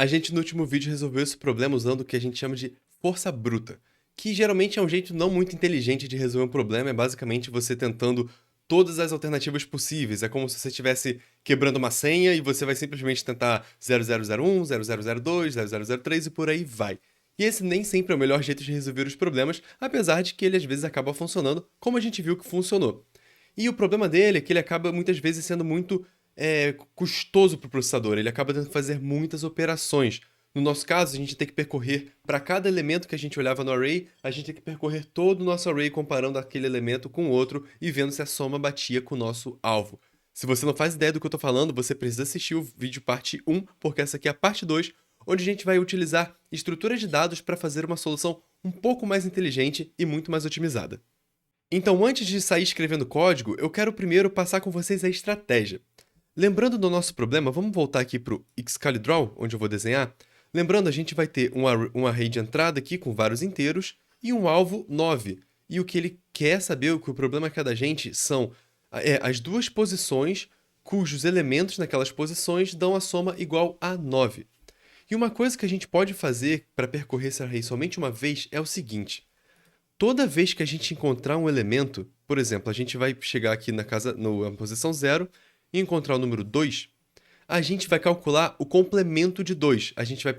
A gente no último vídeo resolveu esse problema usando o que a gente chama de força bruta, que geralmente é um jeito não muito inteligente de resolver um problema, é basicamente você tentando todas as alternativas possíveis. É como se você estivesse quebrando uma senha e você vai simplesmente tentar 0001, 0002, 0003 e por aí vai. E esse nem sempre é o melhor jeito de resolver os problemas, apesar de que ele às vezes acaba funcionando, como a gente viu que funcionou. E o problema dele é que ele acaba muitas vezes sendo muito custoso para o processador, ele acaba tendo que fazer muitas operações. No nosso caso, a gente tem que percorrer, para cada elemento que a gente olhava no array, a gente tem que percorrer todo o nosso array comparando aquele elemento com o outro e vendo se a soma batia com o nosso alvo. Se você não faz ideia do que eu estou falando, você precisa assistir o vídeo parte 1, porque essa aqui é a parte 2, onde a gente vai utilizar estruturas de dados para fazer uma solução um pouco mais inteligente e muito mais otimizada. Então, antes de sair escrevendo código, eu quero primeiro passar com vocês a estratégia. Lembrando do nosso problema, vamos voltar aqui para o Excalidraw, onde eu vou desenhar. Lembrando, a gente vai ter um array de entrada aqui com vários inteiros e um alvo 9. E o que ele quer saber, o que o problema quer da gente, são as duas posições cujos elementos naquelas posições dão a soma igual a 9. E uma coisa que a gente pode fazer para percorrer esse array somente uma vez é o seguinte. Toda vez que a gente encontrar um elemento, por exemplo, a gente vai chegar aqui na posição 0 e encontrar o número 2, a gente vai calcular o complemento de 2.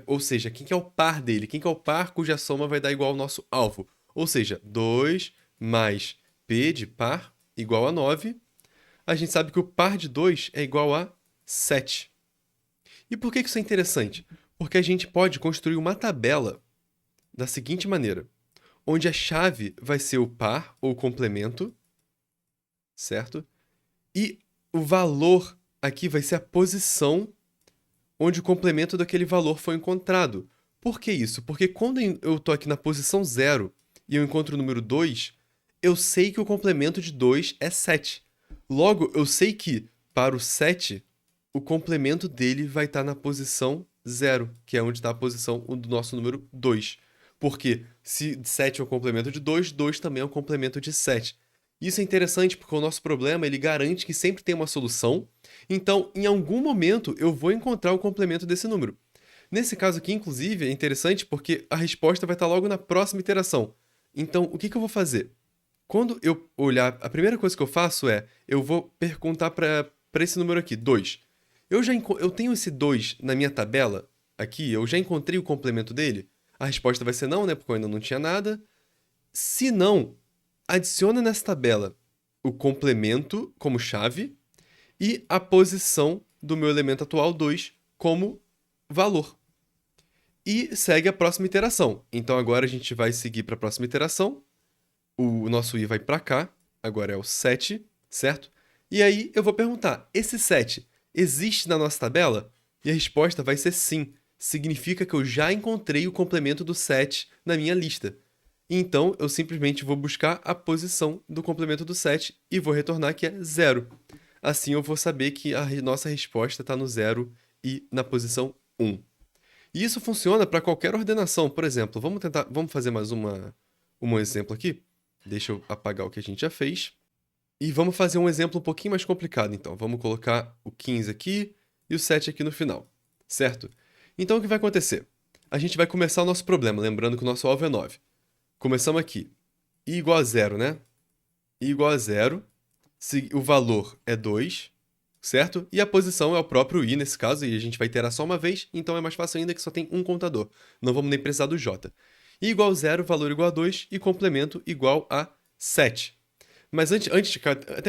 Ou seja, quem que é o par dele? Quem que é o par cuja soma vai dar igual ao nosso alvo? Ou seja, 2 mais p de par igual a 9. A gente sabe que o par de 2 é igual a 7. E por que isso é interessante? Porque a gente pode construir uma tabela da seguinte maneira, onde a chave vai ser o par ou o complemento, certo? E o valor aqui vai ser a posição onde o complemento daquele valor foi encontrado. Por que isso? Porque quando eu estou aqui na posição 0 e eu encontro o número 2, eu sei que o complemento de 2 é 7. Logo, eu sei que, para o 7, o complemento dele vai estar na posição 0, que é onde está a posição do nosso número 2. Porque se 7 é o complemento de 2, 2 também é o complemento de 7. Isso é interessante porque o nosso problema ele garante que sempre tem uma solução, então em algum momento eu vou encontrar o complemento desse número. Nesse caso aqui, inclusive, é interessante porque a resposta vai estar logo na próxima iteração. Então, o que eu vou fazer? Quando eu olhar, a primeira coisa que eu faço é, eu vou perguntar para esse número aqui, 2. Eu tenho esse 2 na minha tabela aqui, eu já encontrei o complemento dele? A resposta vai ser não, né? Porque eu ainda não tinha nada. Se não, adiciona nessa tabela o complemento como chave e a posição do meu elemento atual 2 como valor. E segue a próxima iteração. Então agora a gente vai seguir para a próxima iteração. O nosso i vai para cá, agora é o 7, certo? E aí eu vou perguntar, esse 7 existe na nossa tabela? E a resposta vai ser sim. Significa que eu já encontrei o complemento do 7 na minha lista. Então, eu simplesmente vou buscar a posição do complemento do 7 e vou retornar que é 0. Assim, eu vou saber que a nossa resposta está no 0 e na posição 1. E isso funciona para qualquer ordenação. Por exemplo, vamos fazer mais um exemplo aqui. Deixa eu apagar o que a gente já fez. E vamos fazer um exemplo um pouquinho mais complicado, então. Vamos colocar o 15 aqui e o 7 aqui no final, certo? Então, o que vai acontecer? A gente vai começar o nosso problema, lembrando que o nosso alvo é 9. Começamos aqui. I igual a 0, né? I igual a 0. O valor é 2, certo? E a posição é o próprio i nesse caso, e a gente vai iterar só uma vez, então é mais fácil ainda que só tem um contador. Não vamos nem precisar do j. I igual a 0, valor igual a 2 e complemento igual a 7. Mas até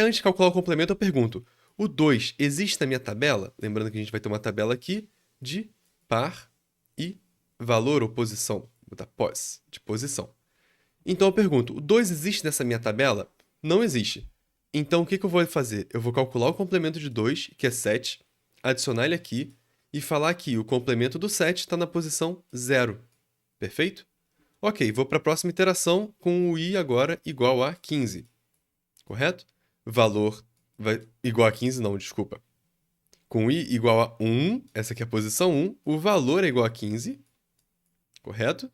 antes de calcular o complemento, eu pergunto, o 2 existe na minha tabela? Lembrando que a gente vai ter uma tabela aqui de par e valor ou posição. Vou botar pos, de posição. Então eu pergunto, o 2 existe nessa minha tabela? Não existe. Então o que eu vou fazer? Eu vou calcular o complemento de 2, que é 7, adicionar ele aqui e falar que o complemento do 7 está na posição 0. Perfeito? Ok, vou para a próxima iteração com o i agora igual a 15. Correto? Valor igual a 15, não, desculpa. Com i igual a 1, essa aqui é a posição 1, o valor é igual a 15. Correto?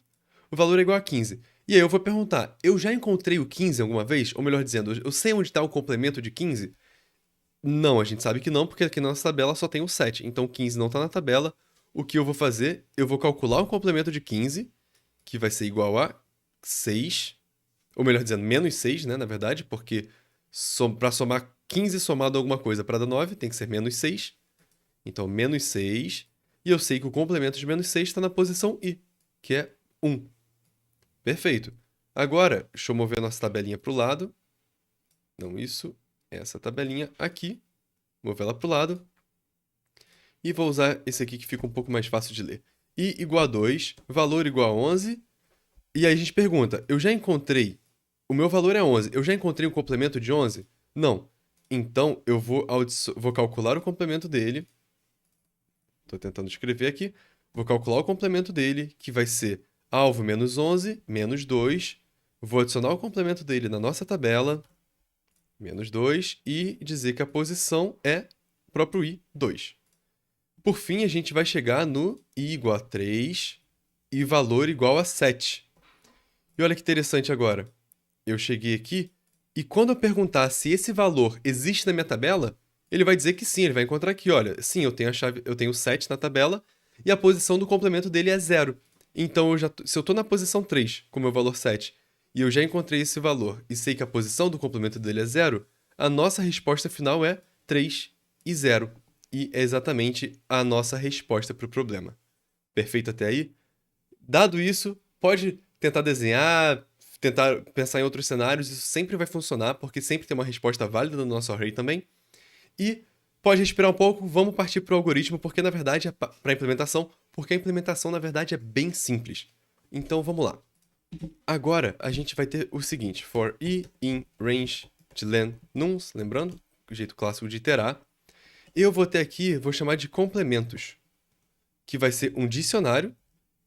O valor é igual a 15. E aí eu vou perguntar, eu já encontrei o 15 alguma vez? Ou melhor dizendo, eu sei onde está o complemento de 15? Não, a gente sabe que não, porque aqui na nossa tabela só tem o 7. Então 15 não está na tabela. o que eu vou fazer? Eu vou calcular um complemento de 15, que vai ser igual a 6, ou melhor dizendo, menos 6, né, na verdade, porque para somar 15 somado a alguma coisa para dar 9, tem que ser menos 6. Então, menos 6. E eu sei que o complemento de menos 6 está na posição I, que é 1. Perfeito. Agora, deixa eu mover a nossa tabelinha para o lado. Não isso, essa tabelinha aqui. Mover ela para o lado. E vou usar esse aqui que fica um pouco mais fácil de ler. I igual a 2, valor igual a 11. E aí a gente pergunta, eu já encontrei... O meu valor é 11, eu já encontrei um complemento de 11? Não. Então, eu vou calcular o complemento dele. Estou tentando escrever aqui. Vou calcular o complemento dele, que vai ser alvo menos 11, menos 2. Vou adicionar o complemento dele na nossa tabela, menos 2, e dizer que a posição é o próprio I, 2. Por fim, a gente vai chegar no I igual a 3 e valor igual a 7. E olha que interessante agora. Eu cheguei aqui e quando eu perguntar se esse valor existe na minha tabela, ele vai dizer que sim, ele vai encontrar aqui, olha, sim, eu tenho 7 na tabela e a posição do complemento dele é 0. Então, se eu estou na posição 3 com o meu valor 7 e eu já encontrei esse valor e sei que a posição do complemento dele é 0, a nossa resposta final é 3 e 0. E é exatamente a nossa resposta para o problema. Perfeito até aí? Dado isso, pode tentar desenhar, tentar pensar em outros cenários, isso sempre vai funcionar, porque sempre tem uma resposta válida no nosso array também. E pode respirar um pouco, vamos partir para o algoritmo, porque na verdade é para a implementação, porque a implementação na verdade é bem simples. Então vamos lá. Agora a gente vai ter o seguinte, for i in range de len nums, lembrando, o jeito clássico de iterar. Eu vou ter aqui, vou chamar de complementos, que vai ser um dicionário,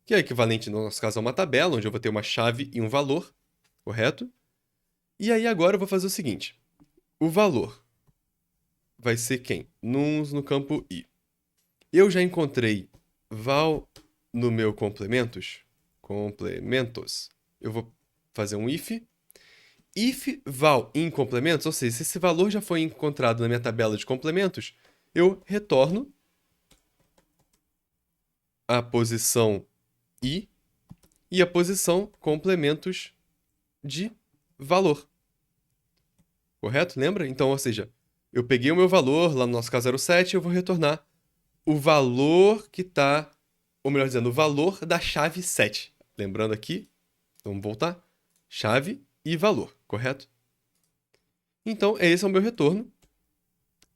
que é equivalente, no nosso caso, a uma tabela, onde eu vou ter uma chave e um valor, correto? E aí agora eu vou fazer o seguinte, o valor vai ser quem? Nuns no campo i. Eu já encontrei val no meu complementos. Eu vou fazer um if. If val em complementos, ou seja, se esse valor já foi encontrado na minha tabela de complementos, eu retorno a posição i e a posição complementos de valor. Correto? Lembra? Então, ou seja, eu peguei o meu valor, lá no nosso caso era o 7, eu vou retornar o valor que está, ou melhor dizendo, o valor da chave 7. Lembrando aqui, vamos voltar, chave e valor, correto? Então, esse é o meu retorno.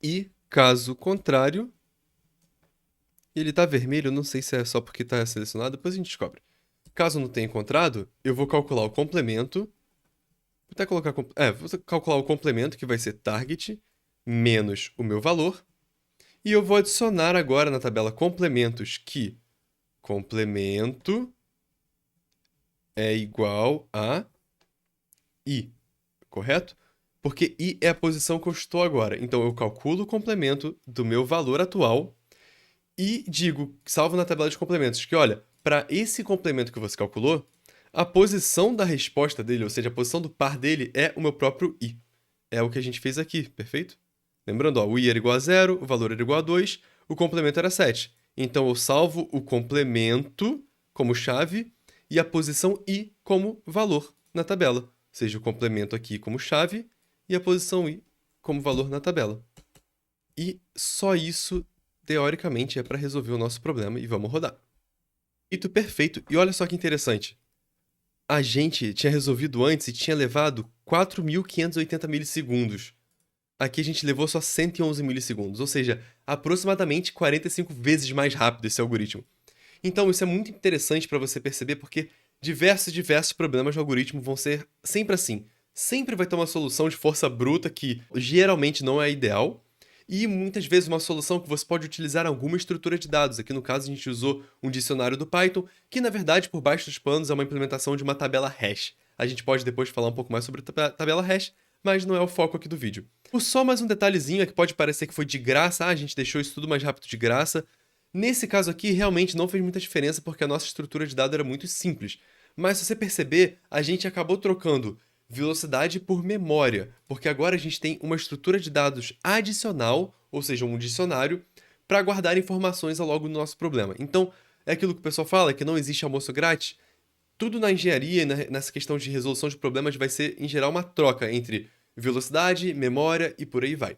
E, caso contrário, ele está vermelho, não sei se é só porque está selecionado, depois a gente descobre. Caso não tenha encontrado, eu vou calcular o complemento. Vou até colocar... vou calcular o complemento, que vai ser target, menos o meu valor. E eu vou adicionar agora na tabela complementos que complemento é igual a i, correto? Porque i é a posição que eu estou agora. Então, eu calculo o complemento do meu valor atual e digo, salvo na tabela de complementos, que olha, para esse complemento que você calculou, a posição da resposta dele, ou seja, a posição do par dele, é o meu próprio i. É o que a gente fez aqui, perfeito? Lembrando, ó, o i era igual a 0, o valor era igual a 2, o complemento era 7. Então, eu salvo o complemento como chave e a posição i como valor na tabela. Ou seja, o complemento aqui como chave e a posição i como valor na tabela. E só isso, teoricamente, é para resolver o nosso problema e vamos rodar. Feito perfeito. E olha só que interessante. A gente tinha resolvido antes e tinha levado 4.580 milissegundos. Aqui a gente levou só 111 milissegundos, ou seja, aproximadamente 45 vezes mais rápido esse algoritmo. Então isso é muito interessante para você perceber porque diversos problemas do algoritmo vão ser sempre assim. Sempre vai ter uma solução de força bruta que geralmente não é ideal, e muitas vezes uma solução que você pode utilizar alguma estrutura de dados. Aqui no caso a gente usou um dicionário do Python, que na verdade por baixo dos panos é uma implementação de uma tabela hash. A gente pode depois falar um pouco mais sobre a tabela hash, mas não é o foco aqui do vídeo. Só mais um detalhezinho é que pode parecer que foi de graça, a gente deixou isso tudo mais rápido de graça. Nesse caso aqui, realmente não fez muita diferença porque a nossa estrutura de dado era muito simples. Mas se você perceber, a gente acabou trocando velocidade por memória, porque agora a gente tem uma estrutura de dados adicional, ou seja, um dicionário, para guardar informações ao longo do nosso problema. Então, é aquilo que o pessoal fala, que não existe almoço grátis. Tudo na engenharia, nessa questão de resolução de problemas, vai ser, em geral, uma troca entre velocidade, memória e por aí vai.